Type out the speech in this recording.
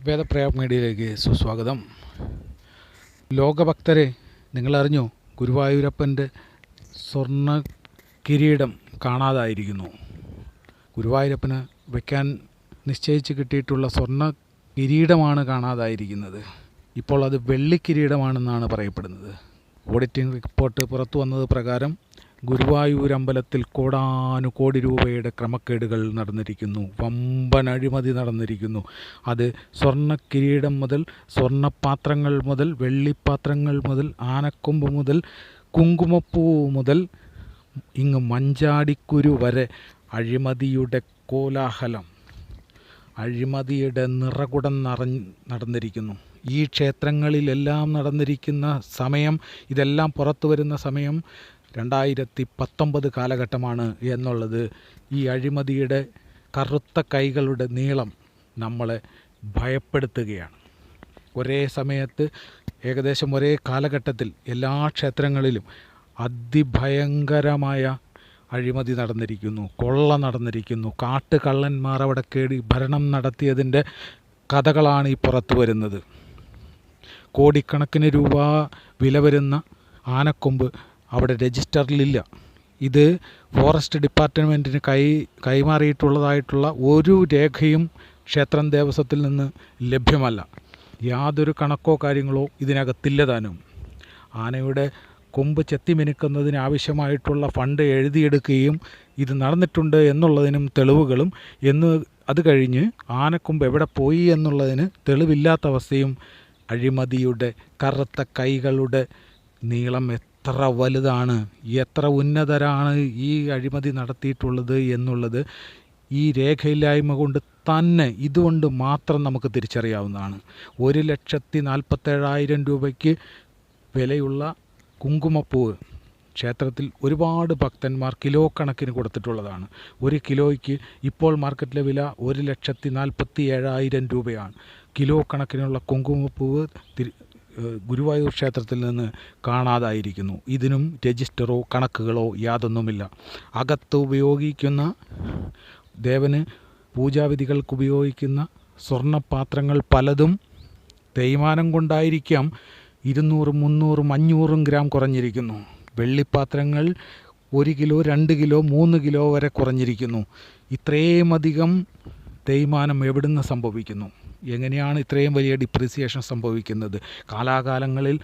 വേദപ്രയാഗ് മീഡിയയിലേക്ക് സുസ്വാഗതം. ലോകഭക്തരെ, നിങ്ങളറിഞ്ഞോ, ഗുരുവായൂരപ്പൻ്റെ സ്വർണ്ണ കിരീടം കാണാതായിരിക്കുന്നു. ഗുരുവായൂരപ്പന് വയ്ക്കാൻ നിശ്ചയിച്ച് കിട്ടിയിട്ടുള്ള സ്വർണ്ണ കിരീടമാണ് കാണാതായിരിക്കുന്നത്. ഇപ്പോൾ അത് വെള്ളിക്കിരീടമാണെന്നാണ് പറയപ്പെടുന്നത്. ഓഡിറ്റിംഗ് റിപ്പോർട്ട് പുറത്തു വന്നത് പ്രകാരം ഗുരുവായൂരമ്പലത്തിൽ കോടാനുകോടി രൂപയുടെ ക്രമക്കേടുകൾ നടന്നിരിക്കുന്നു. വമ്പൻ അഴിമതി നടന്നിരിക്കുന്നു. അത് സ്വർണ്ണ കിരീടം മുതൽ, സ്വർണ്ണപാത്രങ്ങൾ മുതൽ, വെള്ളിപ്പാത്രങ്ങൾ മുതൽ, ആനക്കൊമ്പ് മുതൽ, കുങ്കുമപ്പൂ മുതൽ ഇങ്ങ് മഞ്ചാടിക്കുരു വരെ അഴിമതിയുടെ കോലാഹലം, അഴിമതിയുടെ നിറകുടം നടന്നിരിക്കുന്നു. ഈ ക്ഷേത്രങ്ങളിലെല്ലാം നടന്നിരിക്കുന്ന സമയം, ഇതെല്ലാം പുറത്തു വരുന്ന സമയം 2019 കാലഘട്ടമാണ് എന്നുള്ളത് ഈ അഴിമതിയുടെ കറുത്ത കൈകളുടെ നീളം നമ്മളെ ഭയപ്പെടുത്തുകയാണ്. ഒരേ സമയത്ത്, ഏകദേശം ഒരേ കാലഘട്ടത്തിൽ എല്ലാ ക്ഷേത്രങ്ങളിലും അതിഭയങ്കരമായ അഴിമതി നടന്നിരിക്കുന്നു, കൊള്ള നടന്നിരിക്കുന്നു. കാട്ടുകള്ളന്മാർ അവിടെ കേടി ഭരണം നടത്തിയതിൻ്റെ കഥകളാണ് ഈ പുറത്തു വരുന്നത്. കോടിക്കണക്കിന് രൂപ വില വരുന്ന ആനക്കൊമ്പ് അവിടെ രജിസ്റ്ററിലില്ല. ഇത് ഫോറസ്റ്റ് ഡിപ്പാർട്ട്മെൻറ്റിന് കൈമാറിയിട്ടുള്ളതായിട്ടുള്ള ഒരു രേഖയും ക്ഷേത്രം ദേവസ്വത്തിൽ നിന്ന് ലഭ്യമല്ല. യാതൊരു കണക്കോ കാര്യങ്ങളോ ഇതിനകത്തില്ല താനും. ആനയുടെ കൊമ്പ് ചെത്തിമിനുക്കുന്നതിന് ആവശ്യമായിട്ടുള്ള ഫണ്ട് എഴുതിയെടുക്കുകയും ഇത് നടന്നിട്ടുണ്ട് എന്നുള്ളതിനും തെളിവുകളും, അത് കഴിഞ്ഞ് ആനക്കൊമ്പ് എവിടെ പോയി എന്നുള്ളതിന് തെളിവില്ലാത്ത അവസ്ഥയും. അഴിമതിയുടെ കറുത്ത കൈകളുടെ നീളം എത്ര വലുതാണ്, എത്ര ഉന്നതരാണ് ഈ അഴിമതി നടത്തിയിട്ടുള്ളത് എന്നുള്ളത് ഈ രേഖയില്ലായ്മ കൊണ്ട് തന്നെ, ഇതുകൊണ്ട് മാത്രം നമുക്ക് തിരിച്ചറിയാവുന്നതാണ്. 1,47,000 രൂപയ്ക്ക് വിലയുള്ള കുങ്കുമപ്പൂവ് ക്ഷേത്രത്തിൽ ഒരുപാട് ഭക്തന്മാർ കിലോ കണക്കിന് കൊടുത്തിട്ടുള്ളതാണ്. ഒരു കിലോയ്ക്ക് ഇപ്പോൾ മാർക്കറ്റിലെ വില 1,47,000 രൂപയാണ്. കിലോ കണക്കിനുള്ള കുങ്കുമപ്പൂവ് ഗുരുവായൂർ ക്ഷേത്രത്തിൽ നിന്ന് കാണാതായിരിക്കുന്നു. ഇതിനും രജിസ്റ്ററോ കണക്കുകളോ യാതൊന്നുമില്ല. അകത്ത് ഉപയോഗിക്കുന്ന, ദേവന് പൂജാവിധികൾക്ക് ഉപയോഗിക്കുന്ന സ്വർണ്ണപാത്രങ്ങൾ പലതും തേയ്മാനം കൊണ്ടായിരിക്കാം 200, 300, 500 ഗ്രാം കുറഞ്ഞിരിക്കുന്നു. വെള്ളിപ്പാത്രങ്ങൾ 1 കിലോ, 2 കിലോ, 3 കിലോ വരെ കുറഞ്ഞിരിക്കുന്നു. ഇത്രയും അധികം തേയ്മാനം എവിടുന്ന് സംഭവിക്കുന്നു? എങ്ങനെയാണ് ഇത്രയും വലിയ ഡിപ്രീസിയേഷൻ സംഭവിക്കുന്നത്? കാലാകാലങ്ങളിൽ